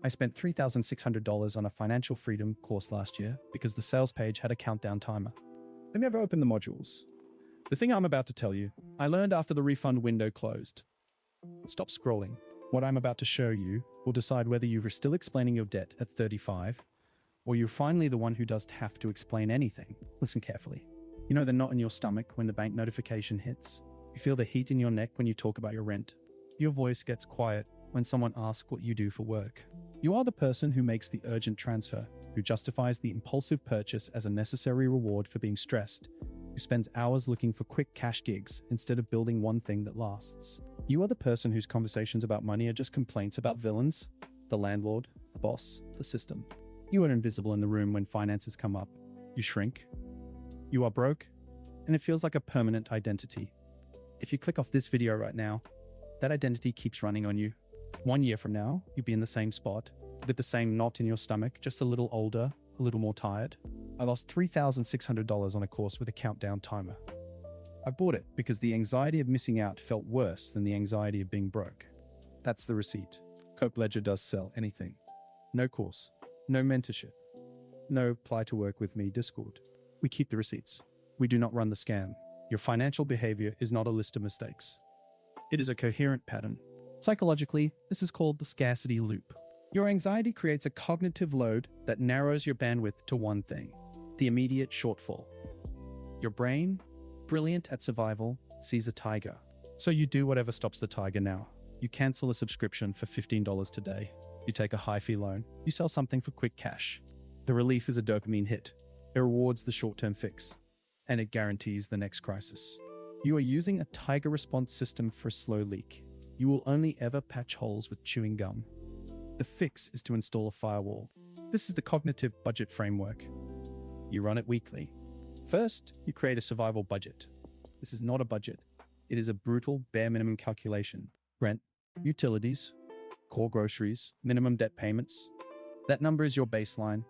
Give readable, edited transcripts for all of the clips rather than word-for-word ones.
I spent $3,600 on a financial freedom course last year because the sales page had a countdown timer. I never opened the modules. The thing I'm about to tell you, I learned after the refund window closed. Stop scrolling. What I'm about to show you will decide whether you are still explaining your debt at 35, or you're finally the one who doesn't have to explain anything. Listen carefully. You know the knot in your stomach when the bank notification hits? You feel the heat in your neck when you talk about your rent. Your voice gets quiet when someone asks what you do for work. You are the person who makes the urgent transfer, who justifies the impulsive purchase as a necessary reward for being stressed, who spends hours looking for quick cash gigs instead of building one thing that lasts. You are the person whose conversations about money are just complaints about villains, the landlord, the boss, the system. You are invisible in the room when finances come up. You shrink. You are broke, and it feels like a permanent identity. If you click off this video right now, that identity keeps running on you. 1 year from now, you'll be in the same spot, with the same knot in your stomach, just a little older, a little more tired. I lost $3,600 on a course with a countdown timer. I bought it because the anxiety of missing out felt worse than the anxiety of being broke. That's the receipt. Cope Ledger does sell anything. No course, no mentorship, no apply to work with me Discord. We keep the receipts. We do not run the scam. Your financial behavior is not a list of mistakes. It is a coherent pattern. Psychologically, this is called the scarcity loop. Your anxiety creates a cognitive load that narrows your bandwidth to one thing, the immediate shortfall. Your brain, brilliant at survival, sees a tiger. So you do whatever stops the tiger now. You cancel a subscription for $15 today. You take a high-fee loan. You sell something for quick cash. The relief is a dopamine hit. It rewards the short-term fix, and it guarantees the next crisis. You are using a tiger response system for a slow leak. You will only ever patch holes with chewing gum. The fix is to install a firewall. This is the cognitive budget framework. You run it weekly. First, you create a survival budget. This is not a budget. It is a brutal bare minimum calculation. Rent, utilities, core groceries, minimum debt payments. That number is your baseline.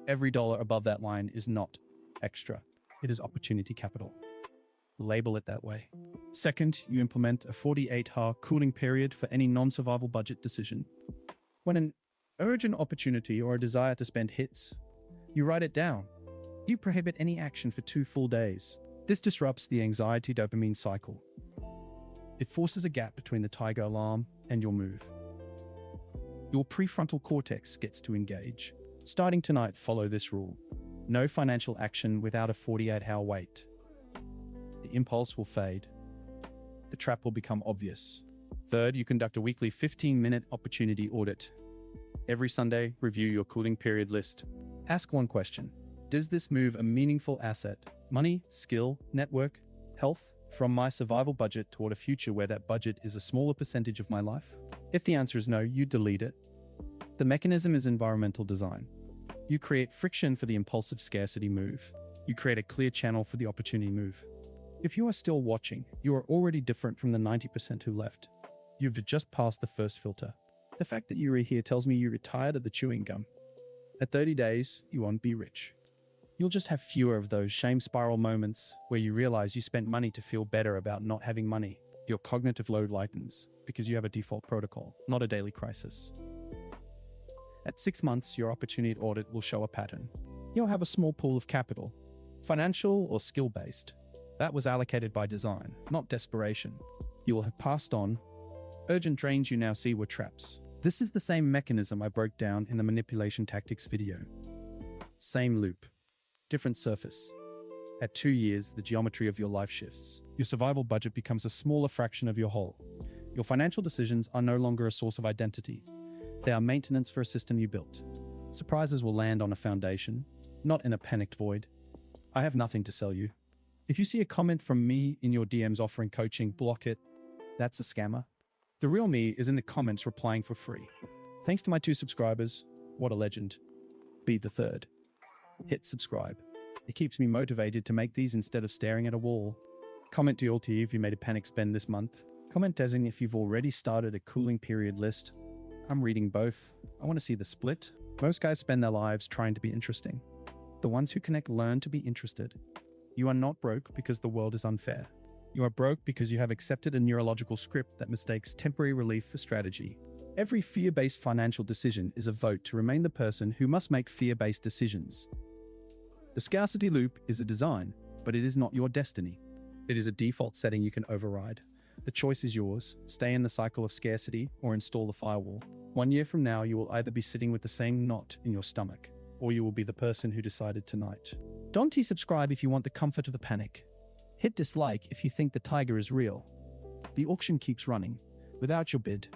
Every dollar above that line is not extra. It is opportunity capital. Label it that way. Second, you implement a 48-hour cooling period for any non-survival budget decision. When an urgent opportunity or a desire to spend hits, you write it down. You prohibit any action for 2 full days. This disrupts the anxiety dopamine cycle. It forces a gap between the tiger alarm and your move. Your prefrontal cortex gets to engage. Starting tonight, follow this rule. No financial action without a 48-hour wait. The impulse will fade. The trap will become obvious. Third, you conduct a weekly 15-minute opportunity audit. Every Sunday, review your cooling period list. Ask one question. Does this move a meaningful asset, money, skill, network, health, from my survival budget toward a future where that budget is a smaller percentage of my life? If the answer is no, you delete it. The mechanism is environmental design. You create friction for the impulsive scarcity move. You create a clear channel for the opportunity move. If you are still watching, you are already different from the 90% who left. You've just passed the first filter. The fact that you are here tells me you're tired of the chewing gum. At 30 days, you won't be rich. You'll just have fewer of those shame spiral moments where you realize you spent money to feel better about not having money. Your cognitive load lightens because you have a default protocol, not a daily crisis. At 6 months, your opportunity audit will show a pattern. You'll have a small pool of capital, financial or skill-based. That was allocated by design, not desperation. You will have passed on. Urgent drains you now see were traps. This is the same mechanism I broke down in the manipulation tactics video. Same loop, different surface. At 2 years, the geometry of your life shifts. Your survival budget becomes a smaller fraction of your whole. Your financial decisions are no longer a source of identity. They are maintenance for a system you built. Surprises will land on a foundation, not in a panicked void. I have nothing to sell you. If you see a comment from me in your DMs offering coaching, block it. That's a scammer. The real me is in the comments replying for free. Thanks to my 2 subscribers. What a legend. Be the third. Hit subscribe. It keeps me motivated to make these instead of staring at a wall. Comment DLT if you made a panic spend this month. Comment Dezing if you've already started a cooling period list. I'm reading both. I want to see the split. Most guys spend their lives trying to be interesting. The ones who connect learn to be interested. You are not broke because the world is unfair. You are broke because you have accepted a neurological script that mistakes temporary relief for strategy. Every fear-based financial decision is a vote to remain the person who must make fear-based decisions. The scarcity loop is a design, but it is not your destiny. It is a default setting you can override. The choice is yours: stay in the cycle of scarcity or install the firewall. 1 year from now, you will either be sitting with the same knot in your stomach, or you will be the person who decided tonight. Don't subscribe if you want the comfort of the panic. Hit dislike if you think the tiger is real. The auction keeps running. Without your bid,